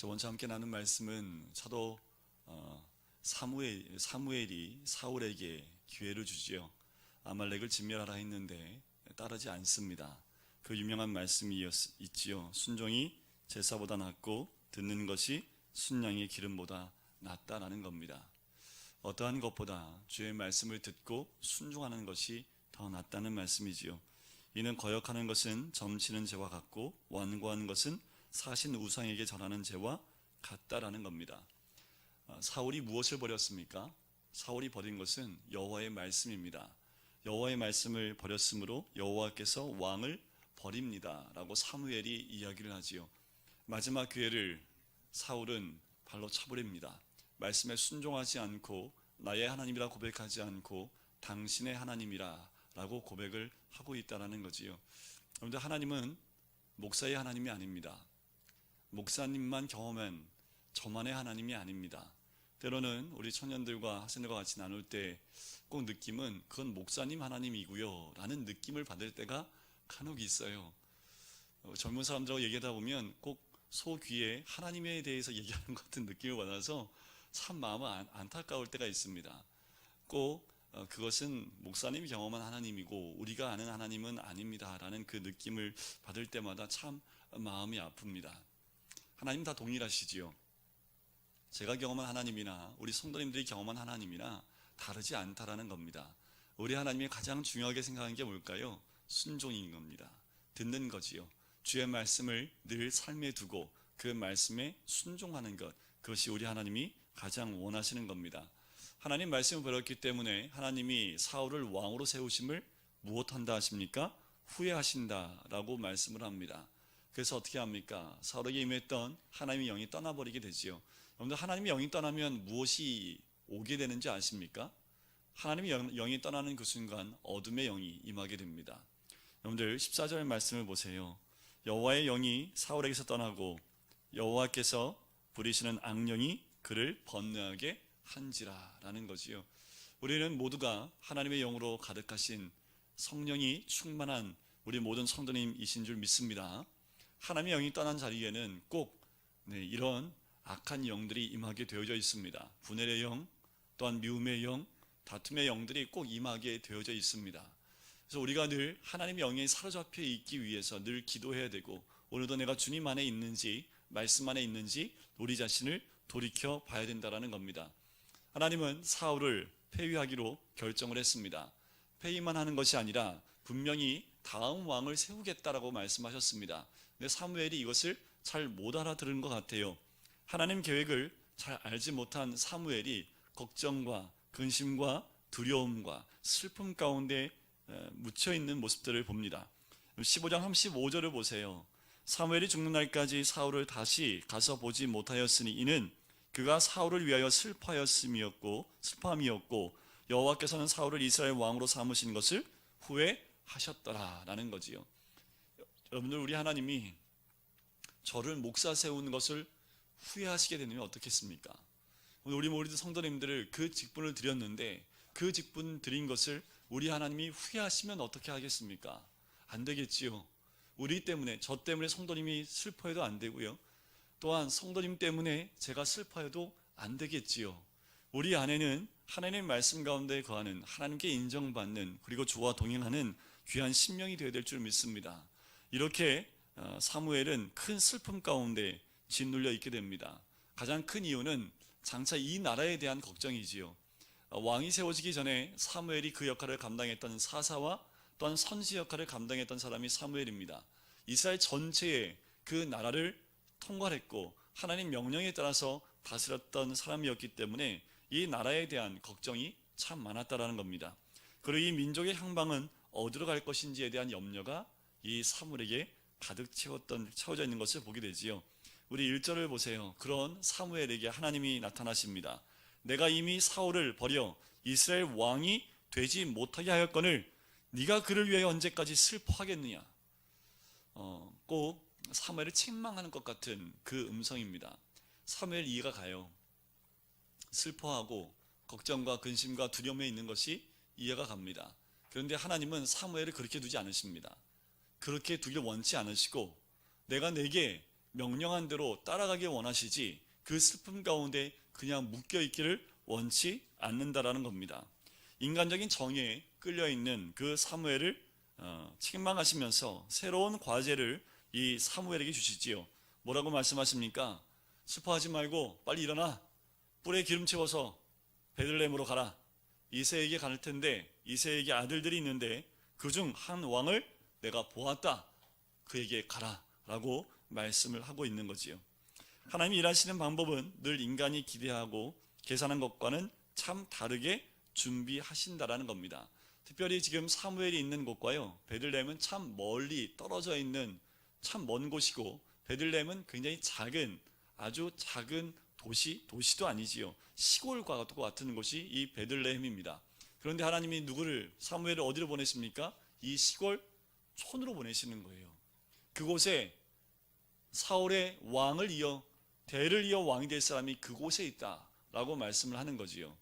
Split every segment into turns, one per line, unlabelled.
저번주 함께 나눈 말씀은 사도 사무엘이 사울에게 기회를 주지요. 아말렉을 진멸하라 했는데 따르지 않습니다. 그 유명한 말씀이 있지요. 순종이 제사보다 낫고 듣는 것이 순양의 기름보다 낫다라는 겁니다. 어떠한 것보다 주의 말씀을 듣고 순종하는 것이 더 낫다는 말씀이지요. 이는 거역하는 것은 점치는 죄와 같고 완고하는 것은 사신 우상에게 절하는 죄와 같다라는 겁니다. 사울이 무엇을 버렸습니까? 사울이 버린 것은 여호와의 말씀입니다. 여호와의 말씀을 버렸으므로 여호와께서 왕을 버립니다 라고 사무엘이 이야기를 하지요. 마지막 기회를 사울은 발로 차버립니다. 말씀에 순종하지 않고 나의 하나님이라 고백하지 않고 당신의 하나님이라 라고 고백을 하고 있다는 거지요. 그런데 하나님은 목사의 하나님이 아닙니다. 목사님만 경험한 저만의 하나님이 아닙니다. 때로는 우리 청년들과 학생들과 같이 나눌 때 꼭 느낌은 그건 목사님 하나님이고요 라는 느낌을 받을 때가 간혹 있어요. 젊은 사람들하고 얘기하다 보면 꼭 소귀에 하나님에 대해서 얘기하는 것 같은 느낌을 받아서 참 마음은 안타까울 때가 있습니다. 꼭 그것은 목사님이 경험한 하나님이고 우리가 아는 하나님은 아닙니다 라는 그 느낌을 받을 때마다 참 마음이 아픕니다. 하나님 다 동일하시지요. 제가 경험한 하나님이나 우리 성도님들이 경험한 하나님이나 다르지 않다라는 겁니다. 우리 하나님이 가장 중요하게 생각하는 게 뭘까요? 순종인 겁니다. 듣는 거지요. 주의 말씀을 늘 삶에 두고 그 말씀에 순종하는 것, 그것이 우리 하나님이 가장 원하시는 겁니다. 하나님 말씀을 버렸기 때문에 하나님이 사울을 왕으로 세우심을 무엇한다 하십니까? 후회하신다라고 말씀을 합니다. 그래서 어떻게 합니까? 사울에게 임했던 하나님의 영이 떠나버리게 되지요. 여러분들, 하나님의 영이 떠나면 무엇이 오게 되는지 아십니까? 하나님의 영이 떠나는 그 순간 어둠의 영이 임하게 됩니다. 여러분들 14절 말씀을 보세요. 여호와의 영이 사울에게서 떠나고 여호와께서 부리시는 악령이 그를 번뇌하게 한지라 라는 거지요. 우리는 모두가 하나님의 영으로 가득하신 성령이 충만한 우리 모든 성도님이신 줄 믿습니다. 하나님의 영이 떠난 자리에는 꼭 이런 악한 영들이 임하게 되어져 있습니다. 분열의 영, 또한 미움의 영, 다툼의 영들이 꼭 임하게 되어져 있습니다. 그래서 우리가 늘 하나님의 영에 사로잡혀 있기 위해서 늘 기도해야 되고, 오늘도 내가 주님 안에 있는지 말씀 안에 있는지 우리 자신을 돌이켜 봐야 된다는 겁니다. 하나님은 사울을 폐위하기로 결정을 했습니다. 폐위만 하는 것이 아니라 분명히 다음 왕을 세우겠다라고 말씀하셨습니다. 근데 사무엘이 이것을 잘 못 알아들은 것 같아요. 하나님 계획을 잘 알지 못한 사무엘이 걱정과 근심과 두려움과 슬픔 가운데 묻혀있는 모습들을 봅니다. 15장 35절을 보세요. 사무엘이 죽는 날까지 사울을 다시 가서 보지 못하였으니 이는 그가 사울을 위하여 슬퍼함이었고 여호와께서는 사울을 이스라엘 왕으로 삼으신 것을 후회하셨더라라는 거지요. 여러분들, 우리 하나님이 저를 목사 세우는 것을 후회하시게 되면 어떻겠습니까? 우리 모든 성도님들을 그 직분을 드렸는데 그 직분 드린 것을 우리 하나님이 후회하시면 어떻게 하겠습니까? 안 되겠지요. 우리 때문에, 저 때문에 성도님이 슬퍼해도 안 되고요. 또한 성도님 때문에 제가 슬퍼해도 안 되겠지요. 우리 안에는 하나님의 말씀 가운데 거하는, 하나님께 인정받는, 그리고 주와 동행하는 귀한 신명이 되어야 될 줄 믿습니다. 이렇게 사무엘은 큰 슬픔 가운데 짓눌려 있게 됩니다. 가장 큰 이유는 장차 이 나라에 대한 걱정이지요. 왕이 세워지기 전에 사무엘이 그 역할을 감당했던 사사와 또한 선지 역할을 감당했던 사람이 사무엘입니다. 이스라엘 전체의 그 나라를 통괄했고 하나님 명령에 따라서 다스렸던 사람이었기 때문에 이 나라에 대한 걱정이 참 많았다라는 겁니다. 그리고 이 민족의 향방은 어디로 갈 것인지에 대한 염려가 이 사무엘에게 가득 채워져 있는 것을 보게 되지요. 우리 1절을 보세요. 그런 사무엘에게 하나님이 나타나십니다. 내가 이미 사울을 버려 이스라엘 왕이 되지 못하게 하였거늘 네가 그를 위하여 언제까지 슬퍼하겠느냐. 꼭 사무엘을 책망하는 것 같은 그 음성입니다. 사무엘 이해가 가요. 슬퍼하고 걱정과 근심과 두려움에 있는 것이 이해가 갑니다. 그런데 하나님은 사무엘을 그렇게 두지 않으십니다. 그렇게 두길 원치 않으시고 내가 내게 명령한 대로 따라가길 원하시지 그 슬픔 가운데 그냥 묶여있기를 원치 않는다라는 겁니다. 인간적인 정의에 끌려있는 그 사무엘을 책망하시면서 새로운 과제를 이 사무엘에게 주시지요. 뭐라고 말씀하십니까? 슬퍼하지 말고 빨리 일어나 뿔에 기름 채워서 베들레헴으로 가라. 이새에게 갈 텐데 이새에게 아들들이 있는데 그중 한 왕을 내가 보았다. 그에게 가라 라고 말씀을 하고 있는 거지요. 하나님이 일하시는 방법은 늘 인간이 기대하고 계산한 것과는 참 다르게 준비하신다라는 겁니다. 특별히 지금 사무엘이 있는 곳과요, 베들레헴은 참 멀리 떨어져 있는 참 먼 곳이고, 베들레헴은 굉장히 작은, 아주 작은 도시도 아니지요. 시골과 같은 곳이 이 베들레헴입니다. 그런데 하나님이 사무엘을 어디로 보내십니까? 이 시골 촌으로 보내시는 거예요. 그곳에 사울의 대를 이어 왕이 될 사람이 그곳에 있다라고 말씀을 하는 거지요.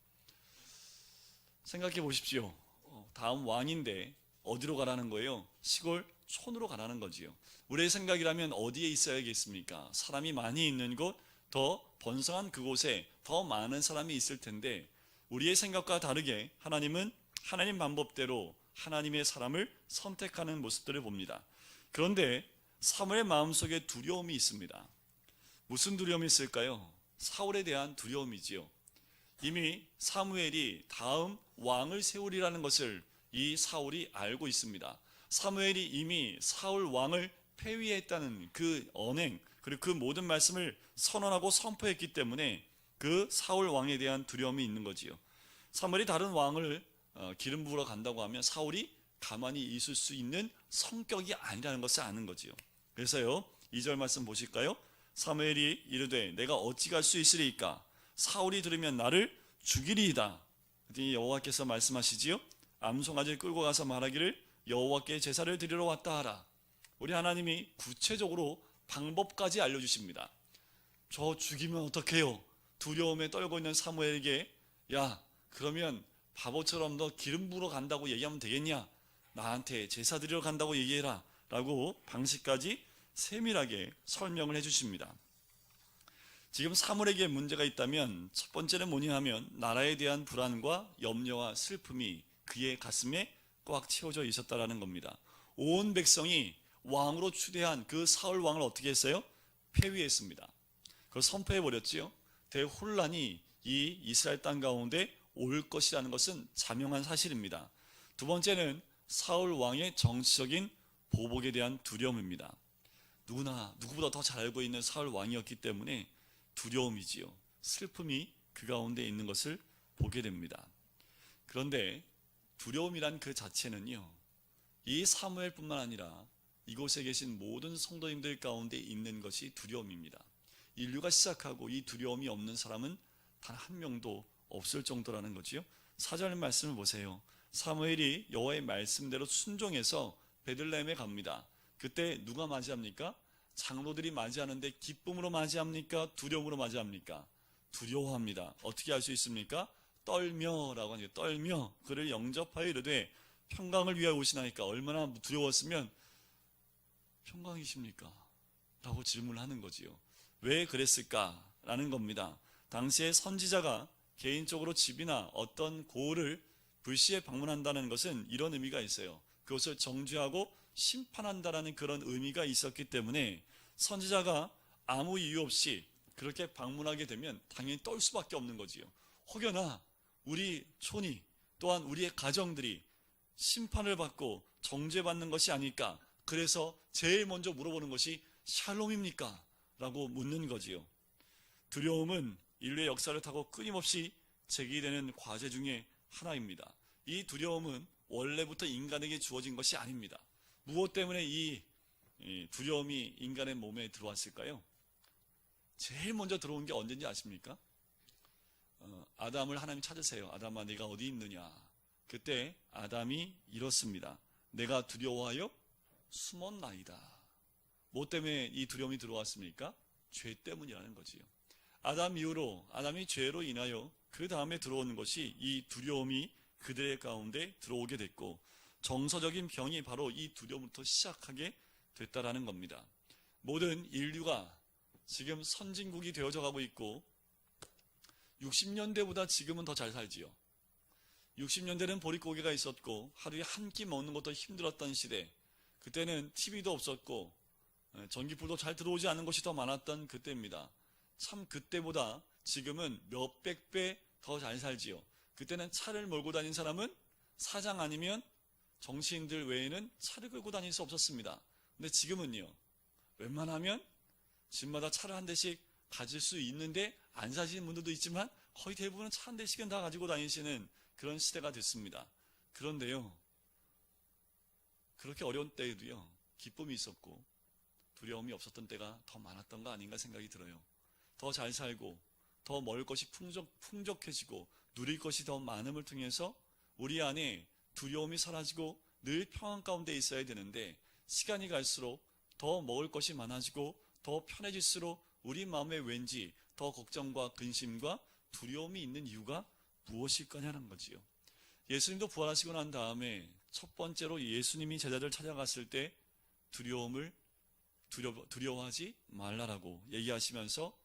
생각해 보십시오. 다음 왕인데 어디로 가라는 거예요? 시골 촌으로 가라는 거지요. 우리의 생각이라면 어디에 있어야겠습니까? 사람이 많이 있는 곳, 더 번성한 그곳에 더 많은 사람이 있을 텐데, 우리의 생각과 다르게 하나님은 하나님 방법대로 하나님의 사람을 선택하는 모습들을 봅니다. 그런데 사무엘의 마음속에 두려움이 있습니다. 무슨 두려움이 있을까요? 사울에 대한 두려움이지요. 이미 사무엘이 다음 왕을 세우리라는 것을 이 사울이 알고 있습니다. 사무엘이 이미 사울 왕을 폐위했다는 그 언행, 그리고 그 모든 말씀을 선언하고 선포했기 때문에 그 사울 왕에 대한 두려움이 있는 거지요. 사무엘이 다른 왕을 기름 부으러 간다고 하면 사울이 가만히 있을 수 있는 성격이 아니라는 것을 아는 거지요. 그래서요, 2절 말씀 보실까요? 사무엘이 이르되 내가 어찌 갈 수 있으리이까? 사울이 들으면 나를 죽이리이다. 그랬더니 여호와께서 말씀하시지요. 암송아지를 끌고 가서 말하기를 여호와께 제사를 드리러 왔다 하라. 우리 하나님이 구체적으로 방법까지 알려주십니다. 저 죽이면 어떡해요? 두려움에 떨고 있는 사무엘에게 야, 그러면 바보처럼 너 기름 부으러 간다고 얘기하면 되겠냐? 나한테 제사 드리러 간다고 얘기해라 라고 방식까지 세밀하게 설명을 해주십니다. 지금 사무엘에게 문제가 있다면 첫 번째는 뭐냐 하면 나라에 대한 불안과 염려와 슬픔이 그의 가슴에 꽉 채워져 있었다라는 겁니다. 온 백성이 왕으로 추대한 그 사울 왕을 어떻게 했어요? 폐위했습니다. 그걸 선포해버렸지요. 대혼란이 이 이스라엘 땅 가운데 올 것이라는 것은 자명한 사실입니다. 두 번째는 사울 왕의 정치적인 보복에 대한 두려움입니다. 누구보다 더 잘 알고 있는 사울 왕이었기 때문에 두려움이지요. 슬픔이 그 가운데 있는 것을 보게 됩니다. 그런데 두려움이란 그 자체는요, 이 사무엘뿐만 아니라 이곳에 계신 모든 성도님들 가운데 있는 것이 두려움입니다. 인류가 시작하고 이 두려움이 없는 사람은 단 한 명도 없을 정도라는 거지요. 4절 말씀을 보세요. 사무엘이 여호와의 말씀대로 순종해서 베들레헴에 갑니다. 그때 누가 맞이합니까? 장로들이 맞이하는데 기쁨으로 맞이합니까? 두려움으로 맞이합니까? 두려워합니다. 어떻게 할 수 있습니까? 떨며라고 하니까 떨며 그를 영접하여 이르되 평강을 위하여 오시나이까? 얼마나 두려웠으면 평강이십니까? 라고 질문하는 거지요. 왜 그랬을까? 라는 겁니다. 당시에 선지자가 개인적으로 집이나 어떤 고을을 불시에 방문한다는 것은 이런 의미가 있어요. 그것을 정죄하고 심판한다라는 그런 의미가 있었기 때문에 선지자가 아무 이유 없이 그렇게 방문하게 되면 당연히 떨 수밖에 없는 거지요. 혹여나 우리 촌이 또한 우리의 가정들이 심판을 받고 정죄받는 것이 아닐까? 그래서 제일 먼저 물어보는 것이 샬롬입니까? 라고 묻는 거지요. 두려움은 인류의 역사를 타고 끊임없이 제기되는 과제 중에 하나입니다. 이 두려움은 원래부터 인간에게 주어진 것이 아닙니다. 무엇 때문에 이 두려움이 인간의 몸에 들어왔을까요? 제일 먼저 들어온 게 언제인지 아십니까? 아담을 하나님 찾으세요. 아담아, 네가 어디 있느냐? 그때 아담이 이렇습니다. 내가 두려워하여 숨었나이다. 뭐 때문에 이 두려움이 들어왔습니까? 죄 때문이라는 거지요. 아담 이후로 아담이 죄로 인하여 그 다음에 들어오는 것이 이 두려움이 그들의 가운데 들어오게 됐고, 정서적인 병이 바로 이 두려움부터 시작하게 됐다라는 겁니다. 모든 인류가 지금 선진국이 되어져 가고 있고 60년대보다 지금은 더 잘 살지요. 60년대는 보릿고개가 있었고 하루에 한 끼 먹는 것도 힘들었던 시대, 그때는 TV도 없었고 전기불도 잘 들어오지 않는 곳이 더 많았던 그때입니다. 참 그때보다 지금은 몇백 배 더 잘 살지요. 그때는 차를 몰고 다닌 사람은 사장 아니면 정치인들 외에는 차를 끌고 다닐 수 없었습니다. 근데 지금은요, 웬만하면 집마다 차를 한 대씩 가질 수 있는데 안 사시는 분들도 있지만 거의 대부분은 차 한 대씩은 다 가지고 다니시는 그런 시대가 됐습니다. 그런데요, 그렇게 어려운 때에도요, 기쁨이 있었고 두려움이 없었던 때가 더 많았던 거 아닌가 생각이 들어요. 더 잘 살고 더 먹을 것이 풍족해지고 누릴 것이 더 많음을 통해서 우리 안에 두려움이 사라지고 늘 평안 가운데 있어야 되는데, 시간이 갈수록 더 먹을 것이 많아지고 더 편해질수록 우리 마음에 왠지 더 걱정과 근심과 두려움이 있는 이유가 무엇일까냐는 거지요. 예수님도 부활하시고 난 다음에 첫 번째로 예수님이 제자들 찾아갔을 때 두려워하지 말라라고 얘기하시면서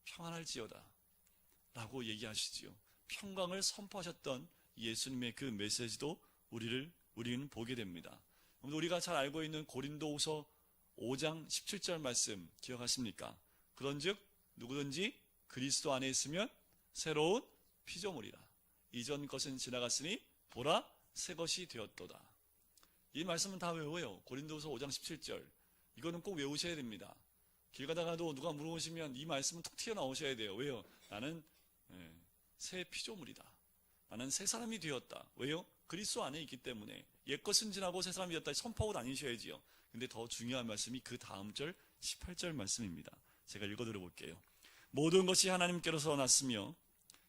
평안할지어다 라고 얘기하시지요. 평강을 선포하셨던 예수님의 그 메시지도 우리는 보게 됩니다. 우리가 잘 알고 있는 고린도후서 5장 17절 말씀 기억하십니까? 그런즉 누구든지 그리스도 안에 있으면 새로운 피조물이라. 이전 것은 지나갔으니 보라 새 것이 되었도다. 이 말씀은 다 외워요. 고린도후서 5장 17절. 이거는 꼭 외우셔야 됩니다. 길 가다가도 누가 물어보시면 이 말씀은 툭 튀어나오셔야 돼요. 왜요? 나는 새 피조물이다. 나는 새 사람이 되었다. 왜요? 그리스도 안에 있기 때문에. 옛것은 지나고 새 사람이 되었다 선포하고 다니셔야지요. 근데 더 중요한 말씀이 그 다음 절 18절 말씀입니다. 제가 읽어드려 볼게요. 모든 것이 하나님께로서 났으며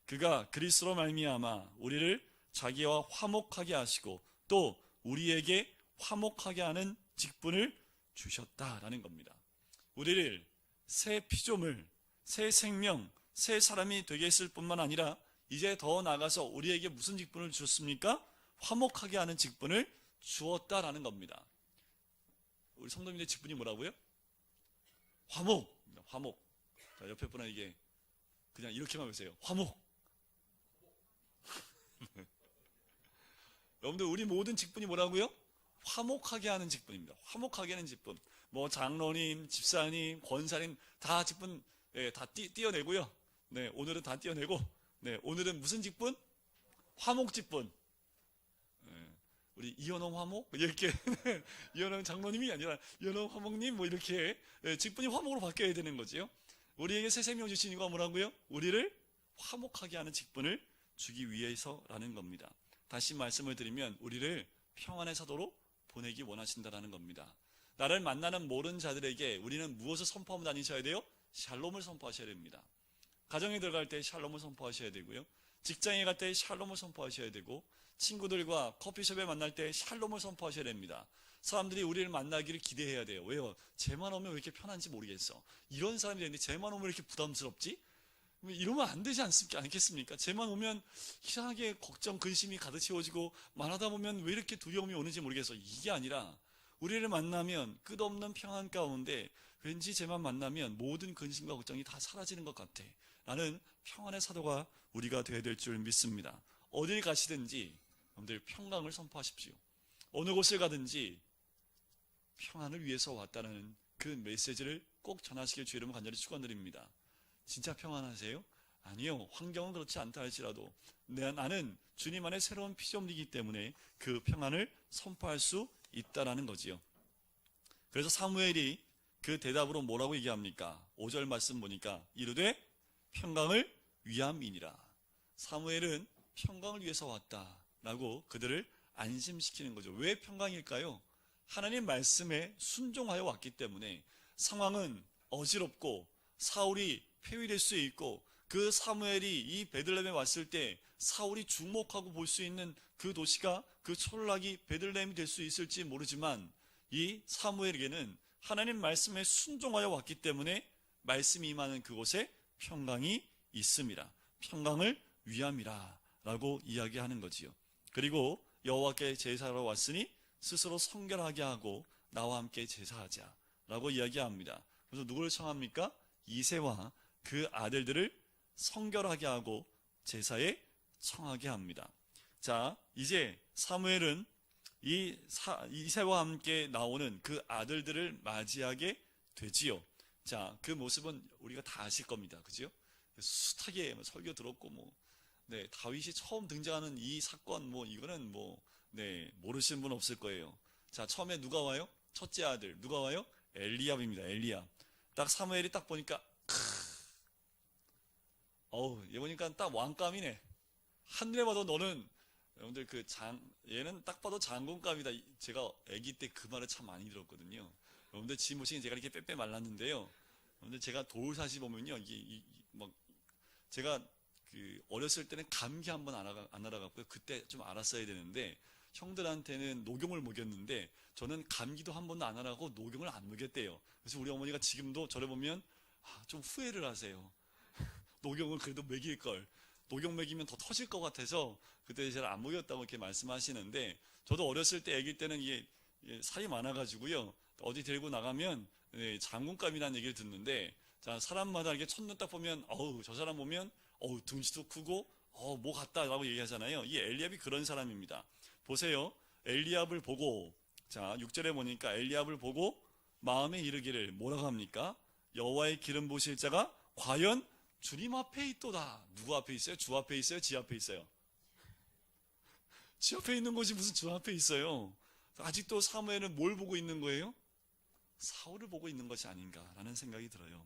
그가 그리스도로 말미암아 우리를 자기와 화목하게 하시고 또 우리에게 화목하게 하는 직분을 주셨다라는 겁니다. 우리를 새 피조물, 새 생명, 새 사람이 되게 했을 뿐만 아니라 이제 더 나아가서 우리에게 무슨 직분을 주셨습니까? 화목하게 하는 직분을 주었다라는 겁니다. 우리 성도님들의 직분이 뭐라고요? 화목. 화목. 자, 옆에 분에게 그냥 이렇게만 보세요. 화목. 여러분들 우리 모든 직분이 뭐라고요? 화목하게 하는 직분입니다. 화목하게 하는 직분. 뭐 장로님, 집사님, 권사님 다 직분 다 띄어내고요. 네, 오늘은 다 띄어내고, 네, 오늘은 무슨 직분? 화목 직분. 우리 이현홍 화목 이렇게 이현홍 장로님이 아니라 이현홍 화목님 뭐 이렇게 직분이 화목으로 바뀌어야 되는 거지요. 우리에게 새 생명 주신 이유가 뭐라고요? 우리를 화목하게 하는 직분을 주기 위해서라는 겁니다. 다시 말씀을 드리면 우리를 평안의 사도로 보내기 원하신다라는 겁니다. 나를 만나는 모든 자들에게 우리는 무엇을 선포하며 다니셔야 돼요? 샬롬을 선포하셔야 됩니다. 가정에 들어갈 때 샬롬을 선포하셔야 되고요. 직장에 갈 때 샬롬을 선포하셔야 되고, 친구들과 커피숍에 만날 때 샬롬을 선포하셔야 됩니다. 사람들이 우리를 만나기를 기대해야 돼요. 왜요? 쟤만 오면 왜 이렇게 편한지 모르겠어. 이런 사람이 되는데 쟤만 오면 왜 이렇게 부담스럽지? 이러면 안 되지 않겠습니까? 쟤만 오면 이상하게 걱정, 근심이 가득 채워지고 말하다 보면 왜 이렇게 두려움이 오는지 모르겠어. 이게 아니라 우리를 만나면 끝없는 평안 가운데 왠지 쟤만 만나면 모든 근심과 걱정이 다 사라지는 것 같아. 라는 평안의 사도가 우리가 되어야 될 줄 믿습니다. 어딜 가시든지 여러분들 평강을 선포하십시오. 어느 곳을 가든지 평안을 위해서 왔다는 그 메시지를 꼭 전하시길 주의 이름으로 간절히 축원드립니다. 진짜 평안하세요? 아니요. 환경은 그렇지 않다 할지라도 나는 주님 안에 새로운 피조물이기 때문에 그 평안을 선포할 수 있다라는 거지요. 그래서 사무엘이 그 대답으로 뭐라고 얘기합니까? 5절 말씀 보니까 이르되 평강을 위함이니라. 사무엘은 평강을 위해서 왔다라고 그들을 안심시키는 거죠. 왜 평강일까요? 하나님 말씀에 순종하여 왔기 때문에. 상황은 어지럽고 사울이 폐위될 수 있고, 그 사무엘이 이 베들레헴에 왔을 때 사울이 주목하고 볼 수 있는 그 도시가, 그 촌락이 베들레헴이 될 수 있을지 모르지만 이 사무엘에게는 하나님 말씀에 순종하여 왔기 때문에 말씀이 임하는 그곳에 평강이 있습니다. 평강을 위함이라 라고 이야기하는 거지요. 그리고 여호와께 제사하러 왔으니 스스로 성결하게 하고 나와 함께 제사하자 라고 이야기합니다. 그래서 누구를 청합니까? 이새와 그 아들들을 성결하게 하고 제사에 청하게 합니다. 자, 이제 사무엘은 이새와 함께 나오는 그 아들들을 맞이하게 되지요. 자, 그 모습은 우리가 다 아실 겁니다. 그죠? 숱하게 설교 들었고, 네, 다윗이 처음 등장하는 이 사건, 이거는 네, 모르시는 분 없을 거예요. 자, 처음에 누가 와요? 첫째 아들. 누가 와요? 엘리압입니다. 엘리압. 딱 사무엘이 딱 보니까, 얘 보니까 딱 왕감이네. 한눈에 봐도 너는, 여러분들 얘는 딱 봐도 장군감이다. 제가 아기 때 그 말을 참 많이 들었거든요. 여러분들 지 모시기 제가 이렇게 빼빼 말랐는데요. 여러분들 제가 돌사시 보면요. 제가 어렸을 때는 감기 한번 안 알아갔고요. 그때 좀 알았어야 되는데, 형들한테는 녹용을 먹였는데, 저는 감기도 한 번도 안 알아가고 녹용을 안 먹였대요. 그래서 우리 어머니가 지금도 저를 보면, 좀 후회를 하세요. 녹용을 그래도 먹일걸. 녹용 먹이면 더 터질 것 같아서 그때 잘 안 먹였다고 이렇게 말씀하시는데, 저도 어렸을 때 아기 때는 이게 살이 많아가지고요. 어디 데리고 나가면 장군감이라는 얘기를 듣는데, 자, 사람마다 이렇게 첫눈 딱 보면, 저 사람 보면, 등치도 크고, 뭐 같다라고 얘기하잖아요. 이 엘리압이 그런 사람입니다. 보세요. 엘리압을 보고, 자, 6절에 보니까 엘리압을 보고 마음에 이르기를 뭐라고 합니까? 여호와의 기름 부으실 자가 과연 주님 앞에 있도다. 누구 앞에 있어요? 주 앞에 있어요? 지 앞에 있어요? 지 앞에 있는 것이 무슨 주 앞에 있어요? 아직도 사무엘은 뭘 보고 있는 거예요? 사울을 보고 있는 것이 아닌가라는 생각이 들어요.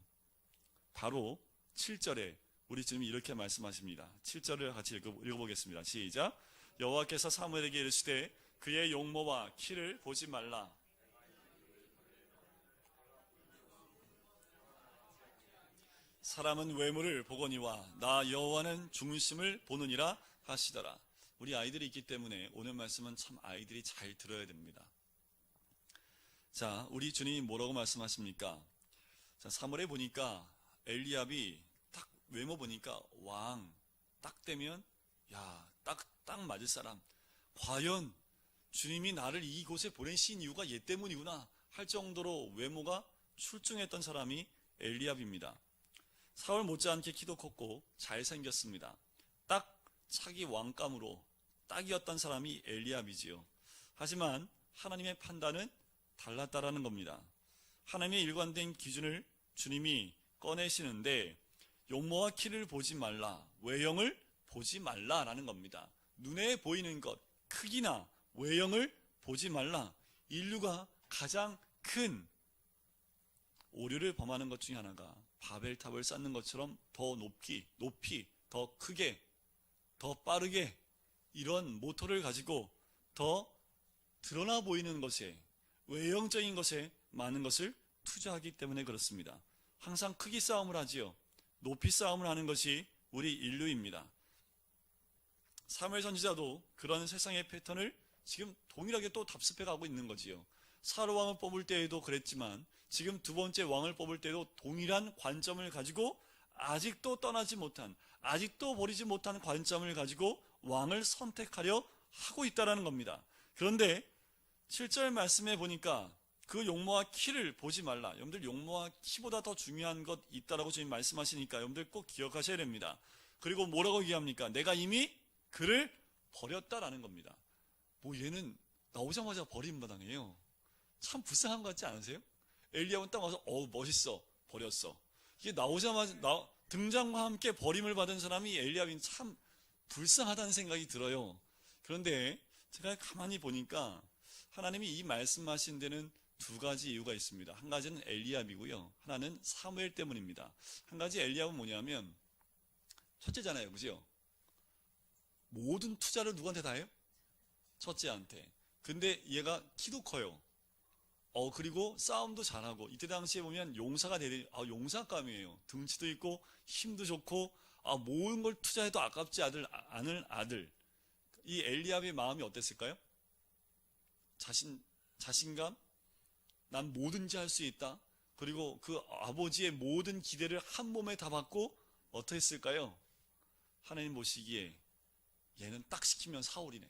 바로 7절에 우리 주님이 이렇게 말씀하십니다. 7절을 같이 읽어보겠습니다. 시작. 여호와께서 사무엘에게 이르시되 그의 용모와 키를 보지 말라. 사람은 외모를 보거니와 나 여호와는 중심을 보느니라 하시더라. 우리 아이들이 있기 때문에 오늘 말씀은 참 아이들이 잘 들어야 됩니다. 자, 우리 주님이 뭐라고 말씀하십니까? 자, 3월에 보니까 엘리압이 딱 외모 보니까 왕 딱 되면 딱 맞을 사람. 과연 주님이 나를 이곳에 보내신 이유가 얘 때문이구나 할 정도로 외모가 출중했던 사람이 엘리압입니다. 사울 못지않게 키도 컸고 잘생겼습니다. 딱 차기 왕감으로 딱이었던 사람이 엘리압이지요. 하지만 하나님의 판단은 달랐다라는 겁니다. 하나님의 일관된 기준을 주님이 꺼내시는데 용모와 키를 보지 말라, 외형을 보지 말라라는 겁니다. 눈에 보이는 것, 크기나 외형을 보지 말라. 인류가 가장 큰 오류를 범하는 것 중에 하나가 바벨탑을 쌓는 것처럼 더 높이, 더 크게, 더 빠르게 이런 모토를 가지고 더 드러나 보이는 것에, 외형적인 것에 많은 것을 투자하기 때문에 그렇습니다. 항상 크기 싸움을 하지요. 높이 싸움을 하는 것이 우리 인류입니다. 사무엘 선지자도 그런 세상의 패턴을 지금 동일하게 또 답습해 가고 있는 거지요. 사울 왕을 뽑을 때에도 그랬지만 지금 두 번째 왕을 뽑을 때도 동일한 관점을 가지고 아직도 떠나지 못한, 아직도 버리지 못한 관점을 가지고 왕을 선택하려 하고 있다는 겁니다. 그런데 7절 말씀에 보니까 그 용모와 키를 보지 말라. 여러분들 용모와 키보다 더 중요한 것 있다라고 주님 말씀하시니까 여러분들 꼭 기억하셔야 됩니다. 그리고 뭐라고 얘기합니까? 내가 이미 그를 버렸다라는 겁니다. 얘는 나오자마자 버림받아네요. 참 불쌍한 것 같지 않으세요? 엘리야는 딱 와서 멋있어, 버렸어. 이게 나오자마자 등장과 함께 버림을 받은 사람이 엘리야는 참 불쌍하다는 생각이 들어요. 그런데 제가 가만히 보니까 하나님이 이 말씀하신 데는 두 가지 이유가 있습니다. 한 가지는 엘리압이고요. 하나는 사무엘 때문입니다. 한 가지 엘리압은 뭐냐면 첫째잖아요. 그죠? 모든 투자를 누구한테 다 해요? 첫째한테. 근데 얘가 키도 커요. 그리고 싸움도 잘하고, 이때 당시에 보면 용사가 용사감이에요. 등치도 있고, 힘도 좋고, 모든 걸 투자해도 아깝지 않을 아들. 이 엘리압의 마음이 어땠을까요? 자신감? 난 뭐든지 할 수 있다. 그리고 그 아버지의 모든 기대를 한 몸에 다 받고, 어떠했을까요? 하나님 보시기에, 얘는 딱 시키면 사울이네.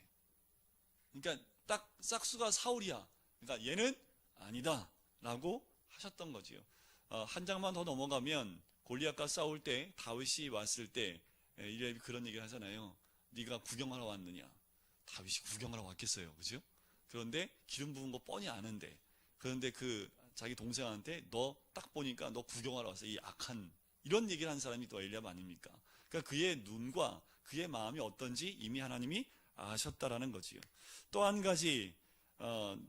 그러니까 딱 싹수가 사울이야. 그러니까 얘는 아니다 라고 하셨던 거지요. 한 장만 더 넘어가면 골리앗과 싸울 때 다윗이 왔을 때 이래 그런 얘기를 하잖아요. 네가 구경하러 왔느냐? 다윗이 구경하러 왔겠어요, 그죠? 그런데 기름 부은 거 뻔히 아는데, 그런데 그 자기 동생한테 너 딱 보니까 너 구경하러 왔어, 이 악한, 이런 얘기를 한 사람이 또 엘리압 아닙니까? 그러니까 그의 눈과 그의 마음이 어떤지 이미 하나님이 아셨다라는 거지요. 또 한 가지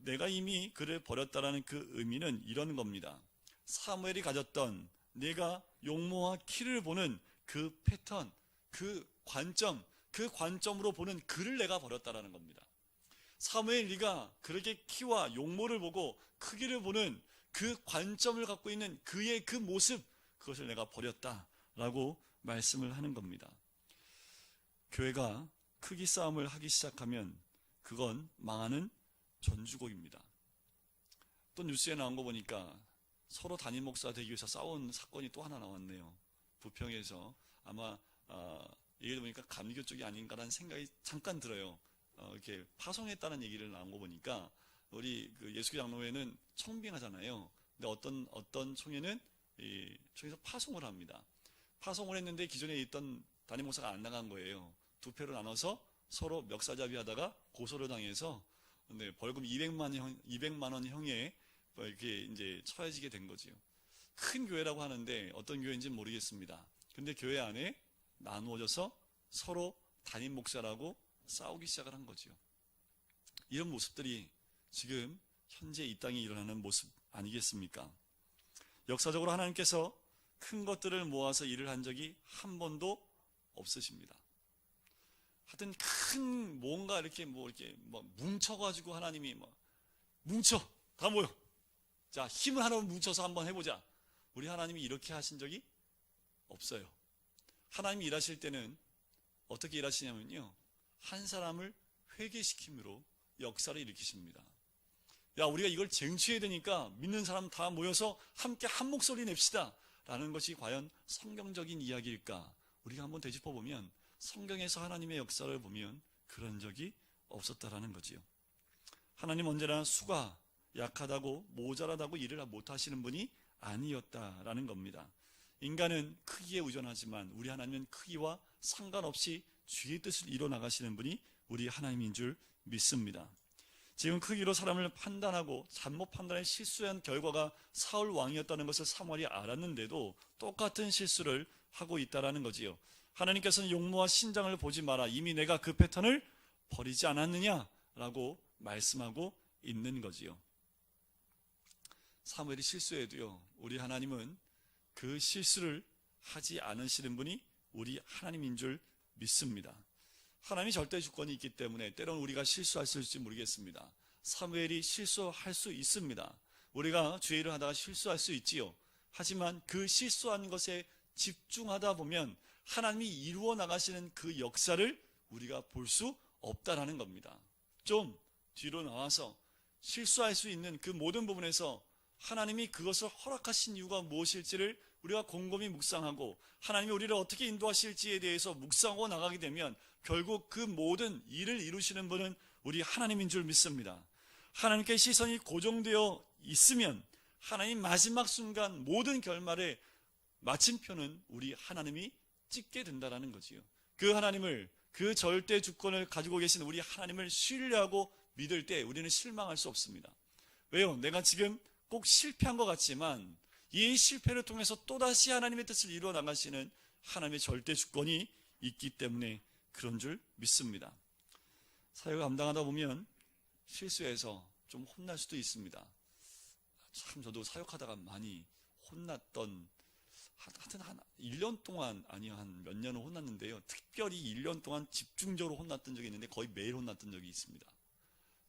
내가 이미 그를 버렸다라는 그 의미는 이런 겁니다. 사무엘이 가졌던 내가 용모와 키를 보는 그 패턴, 그 관점으로 보는 그를 내가 버렸다라는 겁니다. 사무엘 네가 그렇게 키와 용모를 보고 크기를 보는 그 관점을 갖고 있는 그의 그 모습, 그것을 내가 버렸다라고 말씀을 하는 겁니다. 교회가 크기 싸움을 하기 시작하면 그건 망하는 전주곡입니다. 또 뉴스에 나온 거 보니까 서로 담임 목사 되기 위해서 싸운 사건이 또 하나 나왔네요. 부평에서 아마 얘기를 보니까 감리교 쪽이 아닌가라는 생각이 잠깐 들어요. 이렇게 파송했다는 얘기를 나온 거 보니까 우리 그 예수교 장로회는 청빙하잖아요. 근데 어떤 총회는 이 총회에서 파송을 합니다. 파송을 했는데 기존에 있던 담임 목사가 안 나간 거예요. 두 패로 나눠서 서로 멱살잡이 하다가 고소를 당해서 벌금 200만 원 형에 이렇게 이제 처해지게 된 거지요. 큰 교회라고 하는데 어떤 교회인지는 모르겠습니다. 근데 교회 안에 나누어져서 서로 담임 목사라고 싸우기 시작을 한 거지요. 이런 모습들이 지금 현재 이 땅에 일어나는 모습 아니겠습니까? 역사적으로 하나님께서 큰 것들을 모아서 일을 한 적이 한 번도 없으십니다. 하여튼 큰 뭔가 이렇게 뭉쳐가지고 하나님이 뭉쳐 다 모여. 자, 힘을 하나 뭉쳐서 한번 해보자. 우리 하나님이 이렇게 하신 적이 없어요. 하나님이 일하실 때는 어떻게 일하시냐면요, 한 사람을 회개시킴으로 역사를 일으키십니다. 야, 우리가 이걸 쟁취해야 되니까 믿는 사람 다 모여서 함께 한 목소리 냅시다 라는 것이 과연 성경적인 이야기일까? 우리가 한번 되짚어보면 성경에서 하나님의 역사를 보면 그런 적이 없었다라는 거지요. 하나님 언제나 수가 약하다고 모자라다고 일을 못하시는 분이 아니었다라는 겁니다. 인간은 크기에 의존하지만 우리 하나님은 크기와 상관없이 주의 뜻을 이뤄나가시는 분이 우리 하나님인 줄 믿습니다. 지금 크기로 사람을 판단하고 잘못 판단해 실수한 결과가 사울 왕이었다는 것을 사무엘이 알았는데도 똑같은 실수를 하고 있다라는 거지요. 하나님께서는 용모와 신장을 보지 마라, 이미 내가 그 패턴을 버리지 않았느냐라고 말씀하고 있는 거지요. 사무엘이 실수해도요, 우리 하나님은 그 실수를 하지 않으시는 분이 우리 하나님인 줄 믿습니다. 하나님이 절대 주권이 있기 때문에 때로는 우리가 실수할 수 있을지 모르겠습니다. 사무엘이 실수할 수 있습니다. 우리가 주의 일을 하다가 실수할 수 있지요. 하지만 그 실수한 것에 집중하다 보면 하나님이 이루어 나가시는 그 역사를 우리가 볼 수 없다라는 겁니다. 좀 뒤로 나와서 실수할 수 있는 그 모든 부분에서 하나님이 그것을 허락하신 이유가 무엇일지를 우리가 곰곰이 묵상하고 하나님이 우리를 어떻게 인도하실지에 대해서 묵상하고 나가게 되면 결국 그 모든 일을 이루시는 분은 우리 하나님인 줄 믿습니다. 하나님께 시선이 고정되어 있으면 하나님 마지막 순간 모든 결말의 마침표는 우리 하나님이 찍게 된다는 거지요. 그 하나님을, 그 절대 주권을 가지고 계신 우리 하나님을 신뢰하고 믿을 때 우리는 실망할 수 없습니다. 왜요? 내가 지금 꼭 실패한 것 같지만 이 실패를 통해서 또다시 하나님의 뜻을 이루어 나가시는 하나님의 절대 주권이 있기 때문에 그런 줄 믿습니다. 사역을 감당하다 보면 실수해서 좀 혼날 수도 있습니다. 참 저도 사역하다가 많이 혼났던, 하여튼 한 1년 동안, 아니 한 몇 년을 혼났는데요, 특별히 1년 동안 집중적으로 혼났던 적이 있는데 거의 매일 혼났던 적이 있습니다.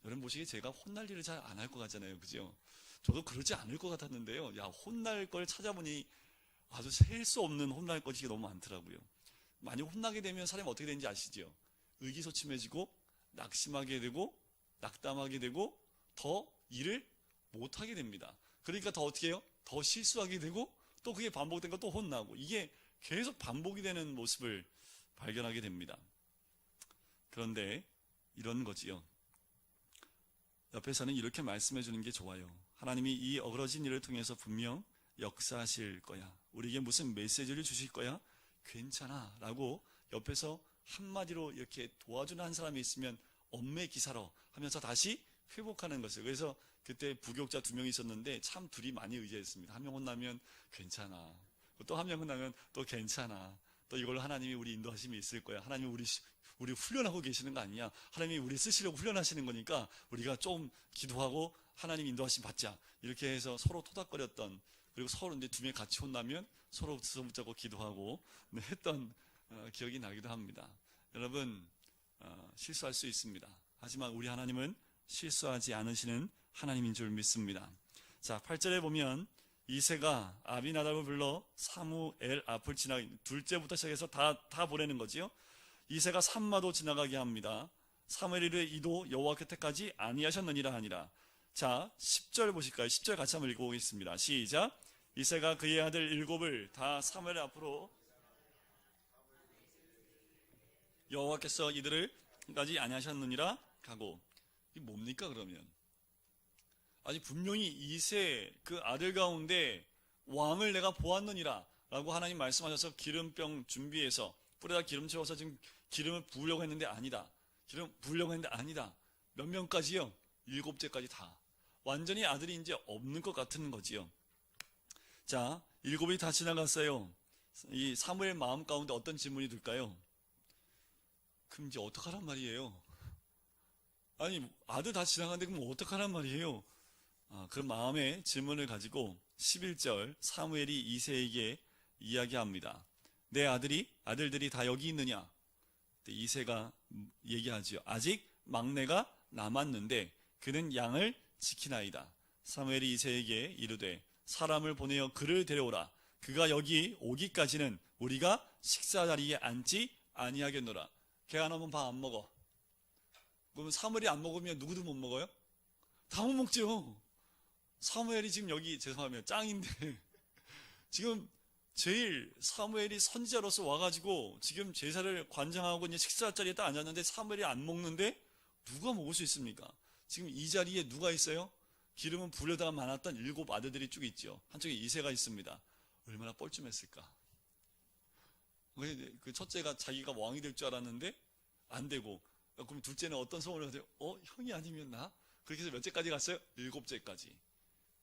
여러분 보시기에 제가 혼날 일을 잘 안 할 것 같잖아요, 그죠? 저도 그러지 않을 것 같았는데요, 야, 혼날 걸 찾아보니 아주 셀 수 없는 혼날 것이 너무 많더라고요. 많이 혼나게 되면 사람이 어떻게 되는지 아시죠? 의기소침해지고 낙심하게 되고 낙담하게 되고 더 일을 못하게 됩니다. 그러니까 더 어떻게 해요? 더 실수하게 되고 또 그게 반복된 거 또 혼나고, 이게 계속 반복이 되는 모습을 발견하게 됩니다. 그런데 이런 거지요. 옆에서는 이렇게 말씀해 주는 게 좋아요. 하나님이 이 어그러진 일을 통해서 분명 역사하실 거야. 우리에게 무슨 메시지를 주실 거야? 괜찮아 라고 옆에서 한마디로 이렇게 도와주는 한 사람이 있으면 엄매 기사로 하면서 다시 회복하는 것을. 그래서 그때 부교육자 2명이 있었는데 참 둘이 많이 의지했습니다. 한 명 혼나면 괜찮아, 또 한 명 혼나면 또 괜찮아, 또 이걸로 하나님이 우리 인도하심이 있을 거야, 하나님이 우리 훈련하고 계시는 거 아니냐, 하나님이 우리 쓰시려고 훈련하시는 거니까 우리가 좀 기도하고 하나님 인도하심 받자, 이렇게 해서 서로 토닥거렸던, 그리고 서로 이제 2명이 같이 혼나면 서로 붙잡고 기도하고 했던 기억이 나기도 합니다. 여러분, 실수할 수 있습니다. 하지만 우리 하나님은 실수하지 않으시는 하나님인 줄 믿습니다. 자, 8절에 보면 이새가 아비나답을 불러 사무엘 앞을 지나가, 둘째부터 시작해서 다 보내는 거지요. 이새가 산마도 지나가게 합니다. 사무엘이 이르되 이도 여호와께 택하지 아니하셨느니라 하니라. 자, 10절 보실까요? 10절 같이 한번 읽어보겠습니다. 시작. 이새가 그의 아들 7을 다 사무엘 앞으로, 여호와께서 이들을 까지 아니하셨느니라 가고. 이게 뭡니까 그러면? 아니, 분명히 이새 그 아들 가운데 왕을 내가 보았느니라 라고 하나님 말씀하셔서 기름병 준비해서 뿔에다 기름 채워서 지금 기름을 부으려고 했는데 아니다. 기름 부으려고 했는데 아니다. 몇 명까지요? 7째까지 다. 완전히 아들이 이제 없는 것 같은 거지요. 자, 7이 다 지나갔어요. 이 사무엘 마음 가운데 어떤 질문이 들까요? 그럼 이제 어떡하란 말이에요? 아니, 아들 다 지나갔는데 그럼 어떡하란 말이에요? 그런 마음의 질문을 가지고 11절 사무엘이 이새에게 이야기합니다. 내 아들들이 다 여기 있느냐? 이새가 얘기하지요. 아직 막내가 남았는데 그는 양을 지키나이다. 사무엘이 이새에게 이르되 사람을 보내어 그를 데려오라. 그가 여기 오기까지는 우리가 식사 자리에 앉지 아니하겠노라. 걔 안 오면 밥 안 먹어. 그러면 사무엘이 안 먹으면 누구도 못 먹어요? 다 못 먹죠. 사무엘이 지금 여기, 죄송하면 짱인데 지금 제일 사무엘이 선지자로서 와가지고 지금 제사를 관장하고 이제 식사 자리에 딱 앉았는데 사무엘이 안 먹는데 누가 먹을 수 있습니까? 지금 이 자리에 누가 있어요? 기름은 부려다가 많았던 7 아들들이 쭉 있죠. 한쪽에 이새가 있습니다. 얼마나 뻘쭘했을까. 그 첫째가 자기가 왕이 될 줄 알았는데 안 되고, 그럼 둘째는 어떤 소원을 하세요? 형이 아니면 나? 그렇게 해서 몇 째까지 갔어요? 7째까지.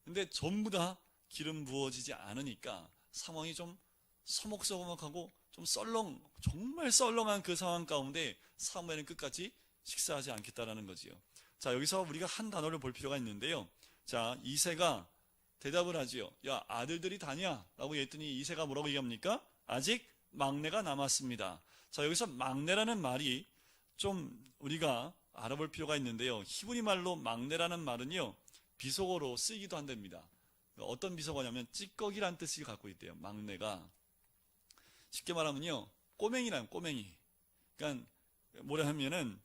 근데 전부 다 기름 부어지지 않으니까 상황이 좀 서먹서먹하고 좀 정말 썰렁한 그 상황 가운데 사무엘은 끝까지 식사하지 않겠다라는 거지요. 자, 여기서 우리가 한 단어를 볼 필요가 있는데요. 자, 이새가 대답을 하지요. 야, 아들들이 다냐? 라고 했더니 이새가 뭐라고 얘기합니까? 아직 막내가 남았습니다. 자, 여기서 막내라는 말이 좀 우리가 알아볼 필요가 있는데요. 히브리 말로 막내라는 말은요, 비속어로 쓰이기도 한답니다. 어떤 비속어냐면 찌꺼기란 뜻을 갖고 있대요. 막내가. 쉽게 말하면요, 꼬맹이란 꼬맹이. 그러니까 뭐라 하면은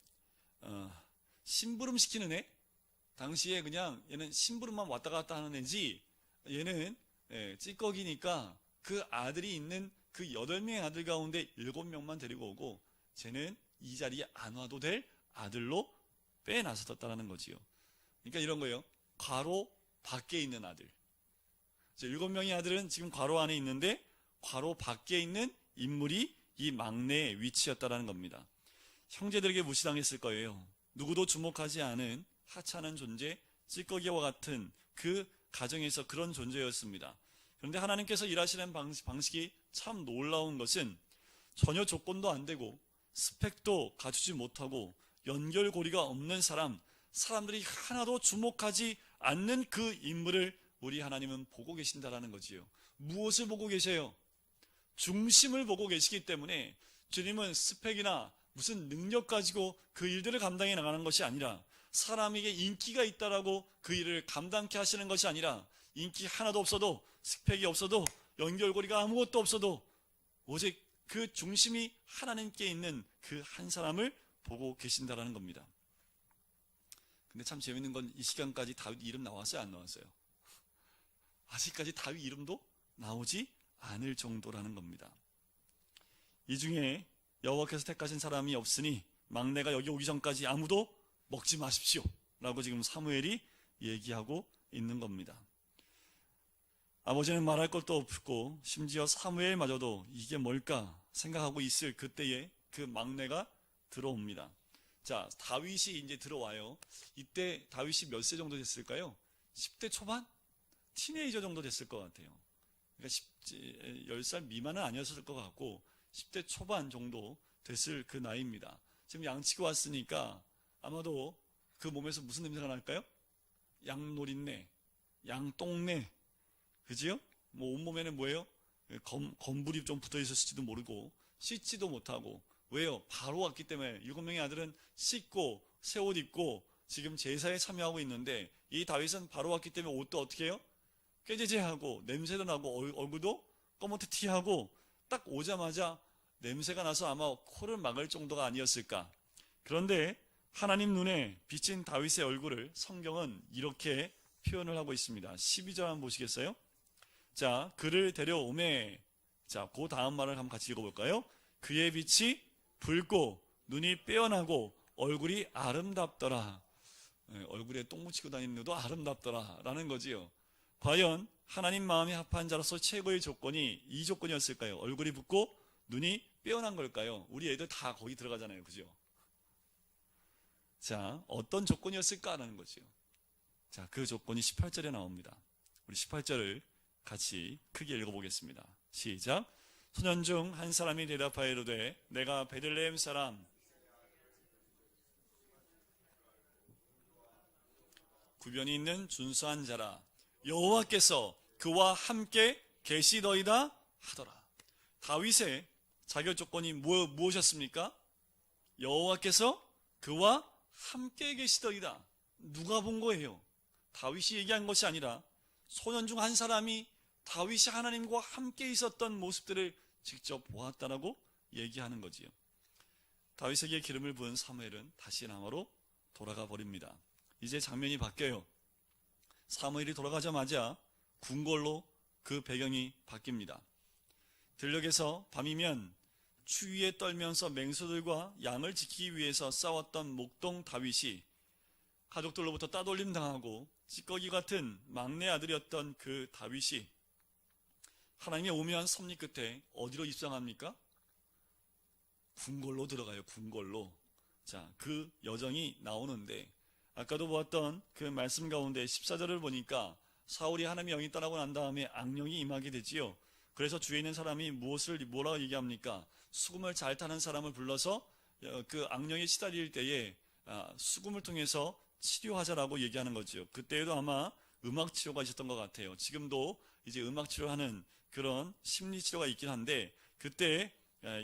심부름 시키는 애. 당시에 그냥 얘는 심부름만 왔다 갔다 하는 애지, 얘는 찌꺼기니까 그 아들이 있는 그 8명의 아들 가운데 7명만 데리고 오고, 쟤는 이 자리에 안 와도 될 아들로 빼나섰다라는 거지요. 그러니까 이런 거예요. 괄호 밖에 있는 아들. 7명의 아들은 지금 괄호 안에 있는데 괄호 밖에 있는 인물이 이 막내의 위치였다라는 겁니다. 형제들에게 무시당했을 거예요. 누구도 주목하지 않은 하찮은 존재, 찌꺼기와 같은 그 가정에서 그런 존재였습니다. 그런데 하나님께서 일하시는 방식이 참 놀라운 것은 전혀 조건도 안 되고 스펙도 갖추지 못하고 연결고리가 없는 사람들이 하나도 주목하지 않는 그 인물을 우리 하나님은 보고 계신다라는 거지요. 무엇을 보고 계세요? 중심을 보고 계시기 때문에 주님은 스펙이나 무슨 능력 가지고 그 일들을 감당해 나가는 것이 아니라, 사람에게 인기가 있다라고 그 일을 감당케 하시는 것이 아니라, 인기 하나도 없어도, 스펙이 없어도, 연결고리가 아무것도 없어도 오직 그 중심이 하나님께 있는 그 한 사람을 보고 계신다라는 겁니다. 근데 참 재밌는 건 이 시간까지 다윗 이름 나왔어요, 안 나왔어요? 아직까지 다윗 이름도 나오지 않을 정도라는 겁니다. 이 중에 여호와께서 택하신 사람이 없으니 막내가 여기 오기 전까지 아무도 먹지 마십시오 라고 지금 사무엘이 얘기하고 있는 겁니다. 아버지는 말할 것도 없고 심지어 사무엘마저도 이게 뭘까 생각하고 있을 그때에 그 막내가 들어옵니다. 자, 다윗이 이제 들어와요. 이때 다윗이 몇 세 정도 됐을까요? 10대 초반? 티네이저 정도 됐을 것 같아요. 그러니까 10살 미만은 아니었을 것 같고 10대 초반 정도 됐을 그 나이입니다. 지금 양치고 왔으니까 아마도 그 몸에서 무슨 냄새가 날까요? 양노린내, 양똥내, 그지요? 뭐 온몸에는 뭐예요? 검불이 좀 붙어 있었을지도 모르고 씻지도 못하고. 왜요? 바로 왔기 때문에 7명의 아들은 씻고 새 옷 입고 지금 제사에 참여하고 있는데 이 다윗은 바로 왔기 때문에 옷도 어떻게 해요? 꾀제제하고 냄새도 나고 얼굴도 검은티하고 딱 오자마자 냄새가 나서 아마 코를 막을 정도가 아니었을까. 그런데 하나님 눈에 비친 다윗의 얼굴을 성경은 이렇게 표현을 하고 있습니다. 12절 한번 보시겠어요? 자, 그를 데려오매. 자, 그 다음 말을 한번 같이 읽어볼까요? 그의 빛이 붉고 눈이 빼어나고 얼굴이 아름답더라. 얼굴에 똥 묻히고 다니는 것도 아름답더라 라는 거지요. 과연 하나님 마음이 합한 자로서 최고의 조건이 이 조건이었을까요? 얼굴이 붓고 눈이 빼어난 걸까요? 우리 애들 다 거기 들어가잖아요. 그죠? 자, 어떤 조건이었을까라는 거지요. 자, 그 조건이 18절에 나옵니다. 우리 18절을 같이 크게 읽어보겠습니다. 시작. 소년 중 한 사람이 대답하여 이르되 내가 베들레헴 사람 구변이 있는 준수한 자라. 여호와께서 그와 함께 계시더이다 하더라. 다윗의 자격 조건이 무엇이었습니까? 여호와께서 그와 함께 계시더이다. 누가 본 거예요? 다윗이 얘기한 것이 아니라 소년 중 한 사람이 다윗이 하나님과 함께 있었던 모습들을 직접 보았다라고 얘기하는 거지요. 다윗에게 기름을 부은 사무엘은 다시 라마로 돌아가 버립니다. 이제 장면이 바뀌어요. 사무엘이 돌아가자마자 궁궐로 그 배경이 바뀝니다. 들녘에서 밤이면 추위에 떨면서 맹수들과 양을 지키기 위해서 싸웠던 목동 다윗이 가족들로부터 따돌림 당하고 찌꺼기 같은 막내 아들이었던 그 다윗이 하나님의 오묘한 섭리 끝에 어디로 입성합니까? 궁궐로 들어가요. 궁궐로. 자, 그 여정이 나오는데 아까도 보았던 그 말씀 가운데 14절을 보니까 사울이 하나님의 영이 떠나고 난 다음에 악령이 임하게 되지요. 그래서 주위에 있는 사람이 뭐라고 얘기합니까? 수금을 잘 타는 사람을 불러서 그 악령에 시달릴 때에 수금을 통해서 치료하자라고 얘기하는 거죠. 그때에도 아마 음악 치료가 있었던 것 같아요. 지금도 이제 음악 치료하는 그런 심리 치료가 있긴 한데 그때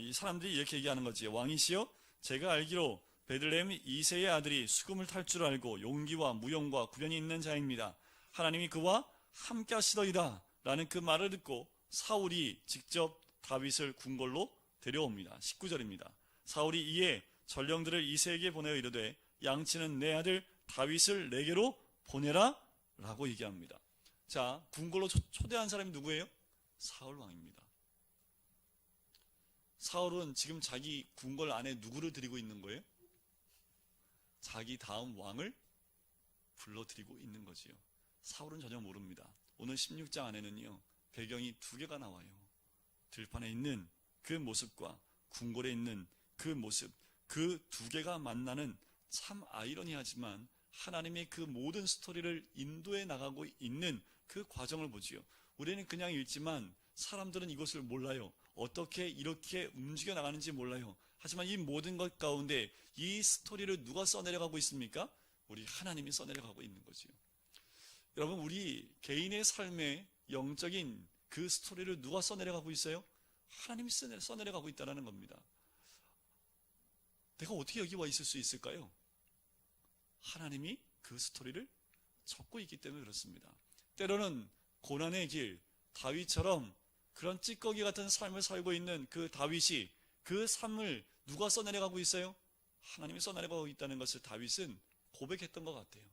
이 사람들이 이렇게 얘기하는 거지. 왕이시여, 제가 알기로 베들레헴 이새의 아들이 수금을 탈 줄 알고 용기와 무용과 구변이 있는 자입니다. 하나님이 그와 함께 하시더이다 라는 그 말을 듣고 사울이 직접 다윗을 궁궐로 데려옵니다. 19절입니다. 사울이 이에 전령들을 이새에게 보내어 이르되 양치는 내 아들 다윗을 내게로 보내라 라고 얘기합니다. 자, 궁궐로 초대한 사람이 누구예요? 사울 왕입니다. 사울은 지금 자기 궁궐 안에 누구를 데리고 있는 거예요? 자기 다음 왕을 불러들이고 있는 거지요. 사울은 전혀 모릅니다. 오늘 16장 안에는요, 배경이 2개가 나와요. 들판에 있는 그 모습과 궁궐에 있는 그 모습, 그 2개가 만나는 참 아이러니하지만 하나님의 그 모든 스토리를 인도해 나가고 있는 그 과정을 보지요. 우리는 그냥 읽지만 사람들은 이것을 몰라요. 어떻게 이렇게 움직여 나가는지 몰라요. 하지만 이 모든 것 가운데 이 스토리를 누가 써내려가고 있습니까? 우리 하나님이 써내려가고 있는 거지요. 여러분, 우리 개인의 삶의 영적인 그 스토리를 누가 써내려가고 있어요? 하나님이 써내려가고 있다는 겁니다. 내가 어떻게 여기 와 있을 수 있을까요? 하나님이 그 스토리를 적고 있기 때문에 그렇습니다. 때로는 고난의 길, 다윗처럼 그런 찌꺼기 같은 삶을 살고 있는 그 다윗이 그 삶을 누가 써내려가고 있어요? 하나님이 써내려가고 있다는 것을 다윗은 고백했던 것 같아요.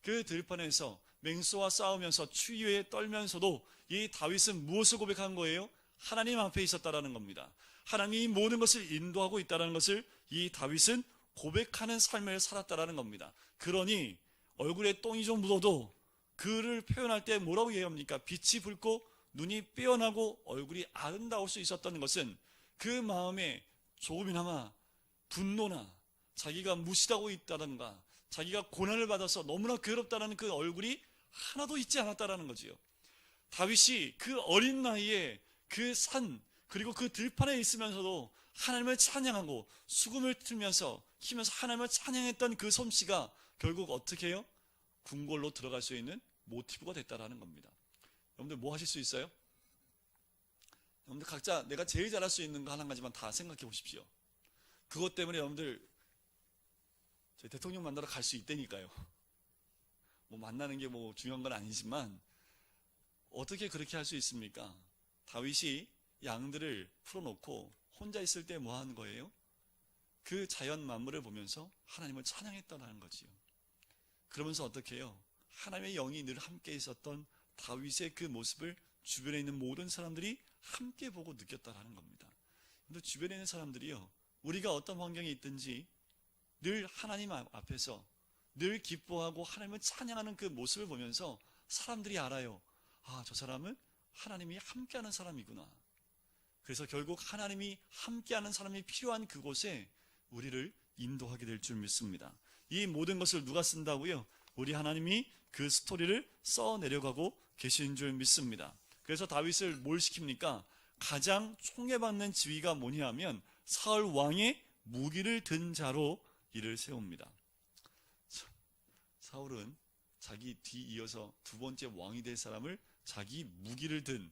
그 들판에서 맹수와 싸우면서 추위에 떨면서도 이 다윗은 무엇을 고백한 거예요? 하나님 앞에 있었다라는 겁니다. 하나님이 모든 것을 인도하고 있다는 것을 이 다윗은 고백하는 삶을 살았다라는 겁니다. 그러니 얼굴에 똥이 좀 묻어도 그를 표현할 때 뭐라고 얘기합니까? 빛이 붉고 눈이 빼어나고 얼굴이 아름다울 수 있었던 것은 그 마음에 조금이나마 분노나 자기가 무시하고 있다던가 자기가 고난을 받아서 너무나 괴롭다는 그 얼굴이 하나도 있지 않았다라는 거지요. 다윗이 그 어린 나이에 그 산 그리고 그 들판에 있으면서도 하나님을 찬양하고 수금을 틀면서 키면서 하나님을 찬양했던 그 솜씨가 결국 어떻게 해요? 궁궐로 들어갈 수 있는 모티브가 됐다라는 겁니다. 여러분들 뭐 하실 수 있어요? 여러분들 각자 내가 제일 잘할 수 있는 거 한 가지만 다 생각해 보십시오. 그것 때문에 여러분들 저희 대통령 만나러 갈 수 있다니까요. 뭐 만나는 게 뭐 중요한 건 아니지만 어떻게 그렇게 할 수 있습니까? 다윗이 양들을 풀어놓고 혼자 있을 때 뭐 하는 거예요? 그 자연 만물을 보면서 하나님을 찬양했다는 거지요. 그러면서 어떻게 해요? 하나님의 영이 늘 함께 있었던 다윗의 그 모습을 주변에 있는 모든 사람들이 함께 보고 느꼈다라는 겁니다. 근데 주변에 있는 사람들이요, 우리가 어떤 환경에 있든지 늘 하나님 앞에서 늘 기뻐하고 하나님을 찬양하는 그 모습을 보면서 사람들이 알아요. 아, 저 사람은 하나님이 함께하는 사람이구나. 그래서 결국 하나님이 함께하는 사람이 필요한 그곳에 우리를 인도하게 될 줄 믿습니다. 이 모든 것을 누가 쓴다고요? 우리 하나님이 그 스토리를 써내려가고 계신 줄 믿습니다. 그래서 다윗을 뭘 시킵니까? 가장 총애받는 지위가 뭐냐 하면 사울 왕의 무기를 든 자로 이를 세웁니다. 사울은 자기 뒤 이어서 두 번째 왕이 될 사람을 자기 무기를 든,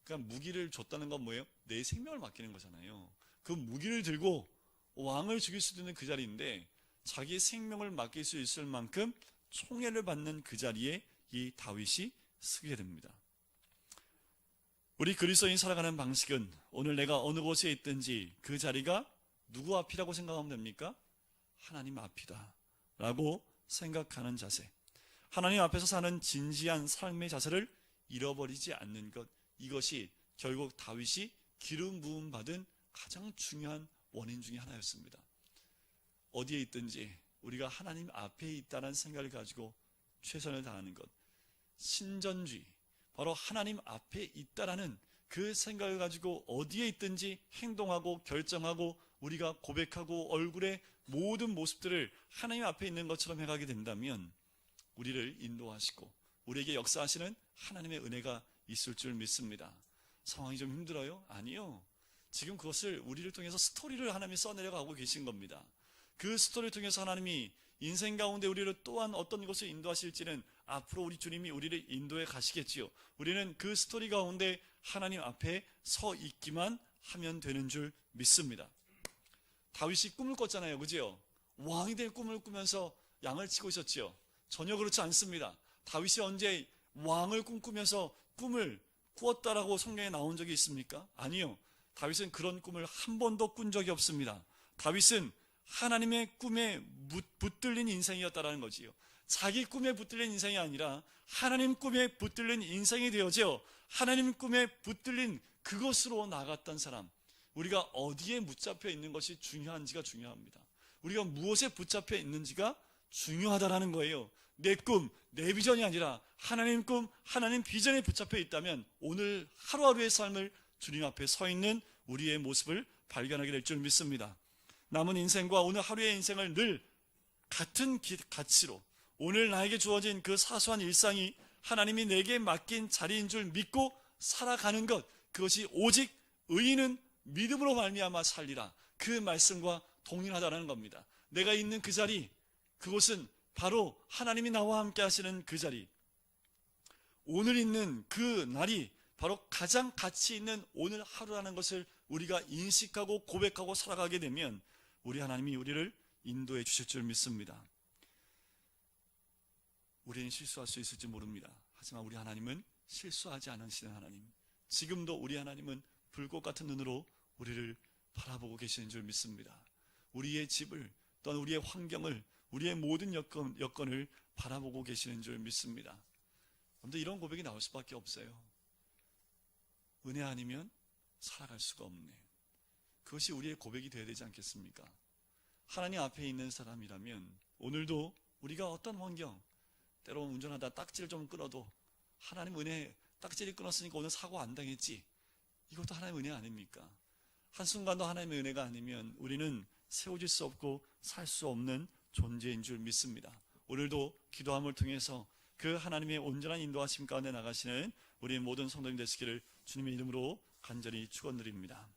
그러니까 무기를 줬다는 건 뭐예요? 내 생명을 맡기는 거잖아요. 그 무기를 들고 왕을 죽일 수도 있는 그 자리인데 자기의 생명을 맡길 수 있을 만큼 총애를 받는 그 자리에 이 다윗이 서게 됩니다. 우리 그리스도인 살아가는 방식은 오늘 내가 어느 곳에 있든지 그 자리가 누구 앞이라고 생각하면 됩니까? 하나님 앞이다 라고 생각하는 자세, 하나님 앞에서 사는 진지한 삶의 자세를 잃어버리지 않는 것, 이것이 결국 다윗이 기름 부음 받은 가장 중요한 원인 중에 하나였습니다. 어디에 있든지 우리가 하나님 앞에 있다는 생각을 가지고 최선을 다하는 것, 신전주의, 바로 하나님 앞에 있다라는 그 생각을 가지고 어디에 있든지 행동하고 결정하고 우리가 고백하고 얼굴의 모든 모습들을 하나님 앞에 있는 것처럼 해가게 된다면 우리를 인도하시고 우리에게 역사하시는 하나님의 은혜가 있을 줄 믿습니다. 상황이 좀 힘들어요? 아니요. 지금 그것을 우리를 통해서 스토리를 하나님이 써내려가고 계신 겁니다. 그 스토리를 통해서 하나님이 인생 가운데 우리를 또한 어떤 곳을 인도하실지는 앞으로 우리 주님이 우리를 인도해 가시겠지요. 우리는 그 스토리 가운데 하나님 앞에 서 있기만 하면 되는 줄 믿습니다. 다윗이 꿈을 꿨잖아요. 그죠? 왕이 될 꿈을 꾸면서 양을 치고 있었지요. 전혀 그렇지 않습니다. 다윗이 언제 왕을 꿈꾸면서 꿈을 꾸었다라고 성경에 나온 적이 있습니까? 아니요. 다윗은 그런 꿈을 한 번도 꾼 적이 없습니다. 다윗은 하나님의 꿈에 붙들린 인생이었다라는 거지요. 자기 꿈에 붙들린 인생이 아니라 하나님 꿈에 붙들린 인생이 되어져 하나님 꿈에 붙들린 그것으로 나갔던 사람. 우리가 어디에 붙잡혀 있는 것이 중요한지가 중요합니다. 우리가 무엇에 붙잡혀 있는지가 중요하다라는 거예요. 내 꿈, 내 비전이 아니라 하나님 꿈, 하나님 비전에 붙잡혀 있다면 오늘 하루하루의 삶을 주님 앞에 서 있는 우리의 모습을 발견하게 될 줄 믿습니다. 남은 인생과 오늘 하루의 인생을 늘 같은 가치로 오늘 나에게 주어진 그 사소한 일상이 하나님이 내게 맡긴 자리인 줄 믿고 살아가는 것, 그것이 오직 의인은 믿음으로 말미암아 살리라, 그 말씀과 동일하다는 겁니다. 내가 있는 그 자리, 그곳은 바로 하나님이 나와 함께 하시는 그 자리, 오늘 있는 그 날이 바로 가장 가치 있는 오늘 하루라는 것을 우리가 인식하고 고백하고 살아가게 되면 우리 하나님이 우리를 인도해 주실 줄 믿습니다. 우리는 실수할 수 있을지 모릅니다. 하지만 우리 하나님은 실수하지 않으시는 하나님, 지금도 우리 하나님은 불꽃 같은 눈으로 우리를 바라보고 계시는 줄 믿습니다. 우리의 집을 또는 우리의 환경을, 우리의 모든 여건을 바라보고 계시는 줄 믿습니다. 그런데 이런 고백이 나올 수밖에 없어요. 은혜 아니면 살아갈 수가 없네. 그것이 우리의 고백이 되어야 되지 않겠습니까? 하나님 앞에 있는 사람이라면 오늘도 우리가 어떤 환경, 때로는 운전하다 딱지를 좀 끊어도 하나님 은혜, 딱지를 끊었으니까 오늘 사고 안 당했지. 이것도 하나님의 은혜 아닙니까? 한순간도 하나님의 은혜가 아니면 우리는 세워질 수 없고 살 수 없는 존재인 줄 믿습니다. 오늘도 기도함을 통해서 그 하나님의 온전한 인도하심 가운데 나가시는 우리 모든 성도님 되시기를 주님의 이름으로 간절히 축원드립니다.